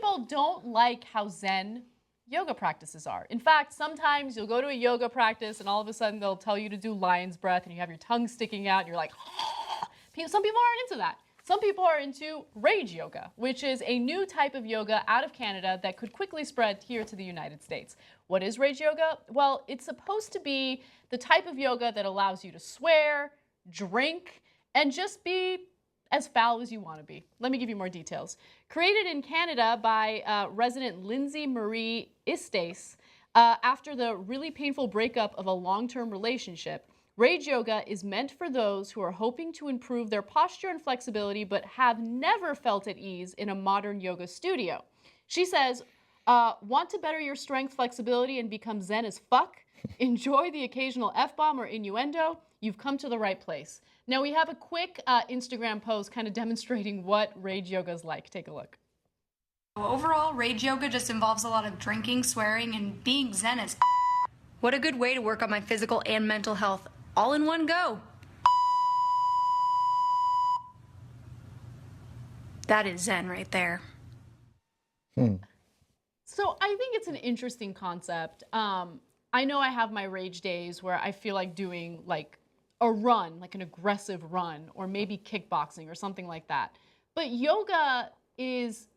people don't like how zen yoga practices are. In fact, sometimes you'll go to a yoga practice and all of a sudden they'll tell you to do lion's breath and you have your tongue sticking out and you're like, some people aren't into that. Some people are into rage yoga, which is a new type of yoga out of Canada that could quickly spread here to the United States. What is rage yoga? Well, it's supposed to be the type of yoga that allows you to swear, drink, and just be as foul as you want to be. Let me give you more details. Created in Canada by resident Lindsay-Marie Istace after the really painful breakup of a long-term relationship, rage yoga is meant for those who are hoping to improve their posture and flexibility but have never felt at ease in a modern yoga studio. She says, want to better your strength, flexibility, and become zen as fuck? Enjoy the occasional F-bomb or innuendo? You've come to the right place. Now we have a quick Instagram post kind of demonstrating what rage yoga is like. Take a look. Overall, rage yoga just involves a lot of drinking, swearing, and being zen as What a good way to work on my physical and mental health all in one go. That is zen right there. So I think it's an interesting concept. I know I have my rage days where I feel like doing like a run, like an aggressive run, or maybe kickboxing or something like that. But yoga is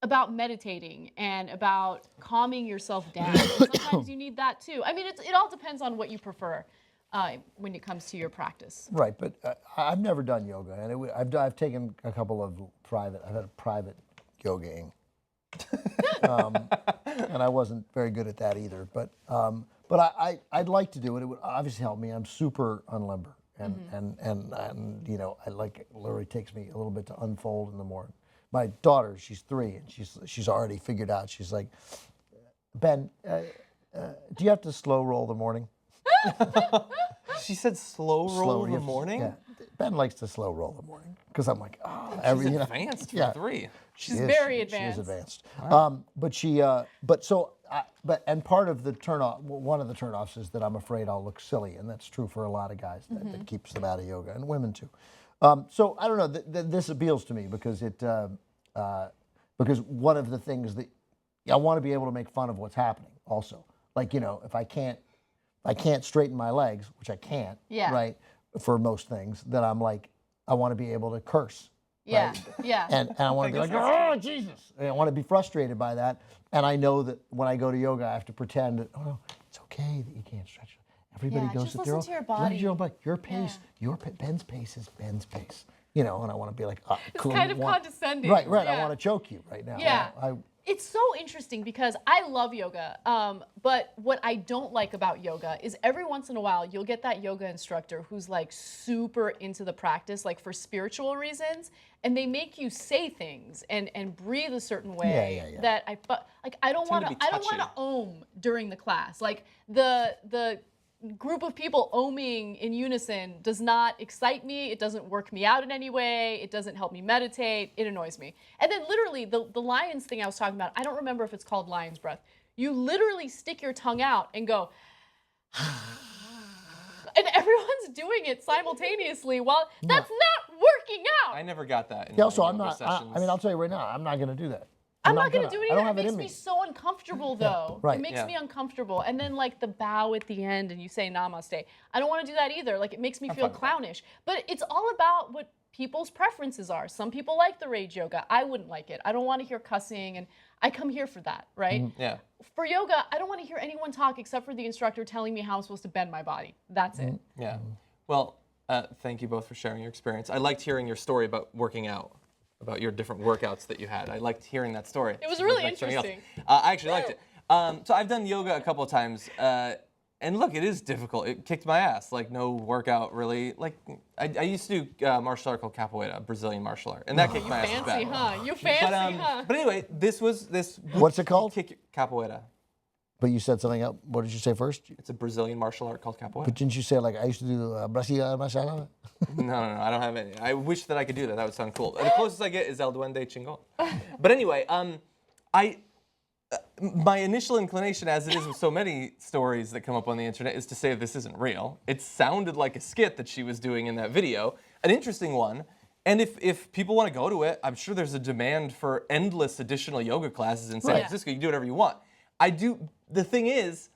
about meditating and about calming yourself down. And sometimes you need that too. I mean, it all depends on what you prefer when it comes to your practice. Right, but I've never done yoga, and I've taken a couple of I've had a private yogaing. And I wasn't very good at that either. But I'd like to do it. It would obviously help me. I'm super unlimber, and you know, I like it literally takes me a little bit to unfold in the morning. My daughter, she's 3, and she's already figured out. She's like, Ben, do you have to slow roll the morning? She said slow roll in the morning? Yeah. Ben likes to slow roll the morning because I'm like, oh, she's advanced for 3. She's very advanced. She is advanced. Wow. And part of the turnoff, one of the turnoffs is that I'm afraid I'll look silly, and that's true for a lot of guys. That keeps them out of yoga, and women too. So I don't know. This appeals to me because because one of the things that I want to be able to make fun of what's happening. Also, like, you know, if I can't straighten my legs, which I can't, right, for most things, then I'm like, I want to be able to curse. Yeah, right? yeah. And I want to be like, oh, Jesus. And I want to be frustrated by that. And I know that when I go to yoga, I have to pretend that, oh, no, it's okay that you can't stretch. Everybody goes just at their listen own, to your body. your body. Your pace, Ben's pace is Ben's pace. You know, and I want to be like, it's kind of condescending. Right. Yeah. I want to choke you right now. Yeah. It's so interesting because I love yoga, but what I don't like about yoga is every once in a while you'll get that yoga instructor who's like super into the practice, like for spiritual reasons, and they make you say things and breathe a certain way that I don't want to ohm during the class. Like the group of people ohming in unison does not excite me. It doesn't work me out in any way. It doesn't help me meditate. It annoys me. And then literally the lion's thing I was talking about, I don't remember if it's called lion's breath. You literally stick your tongue out and go, and everyone's doing it simultaneously while that's not working out. I never got that. So I'm not, I mean, I'll tell you right now, I'm not going to do that. I'm not going to do it either. It makes me so uncomfortable, though. Right. It makes me uncomfortable. And then, like, the bow at the end and you say namaste. I don't want to do that either. Like, it makes me feel clownish. But it's all about what people's preferences are. Some people like the rage yoga. I wouldn't like it. I don't want to hear cussing, and I come here for that, right? Yeah. For yoga, I don't want to hear anyone talk except for the instructor telling me how I'm supposed to bend my body. That's it. Yeah. Well, thank you both for sharing your experience. I liked hearing your story about working out, about your different workouts that you had. I liked hearing that story. It was really interesting. I actually liked it. So I've done yoga a couple of times, and look, it is difficult. It kicked my ass. Like, no workout really. Like, I used to do martial art called capoeira, Brazilian martial art, and that kicked my ass bad. Fancy, huh? You fancy, huh? But anyway, this. What's it called? Capoeira. But you said something else. What did you say first? It's a Brazilian martial art called capoeira. But didn't you say, like, I used to do Brazilian martial art? No, I don't have any. I wish that I could do that. That would sound cool. The closest I get is El Duende Chingon. But anyway, my initial inclination, as it is with so many stories that come up on the internet, is to say this isn't real. It sounded like a skit that she was doing in that video, an interesting one. And if people want to go to it, I'm sure there's a demand for endless additional yoga classes in San Right. Francisco. You can do whatever you want. The thing is,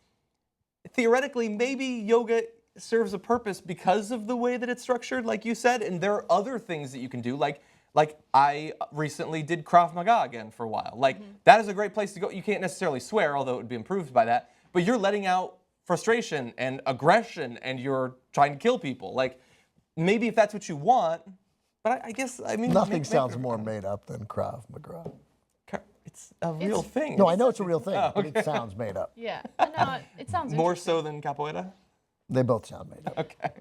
theoretically, maybe yoga serves a purpose because of the way that it's structured, like you said, and there are other things that you can do, like I recently did Krav Maga again for a while. Like, that is a great place to go. You can't necessarily swear, although it would be improved by that, but you're letting out frustration and aggression, and you're trying to kill people. Like, maybe if that's what you want, but I guess, I mean... Nothing sounds more made up than Krav Maga. It's a real thing. No, I know it's a real thing, but it sounds made up. Yeah. No, it sounds More interesting. so than capoeira? They both sound made up. Okay.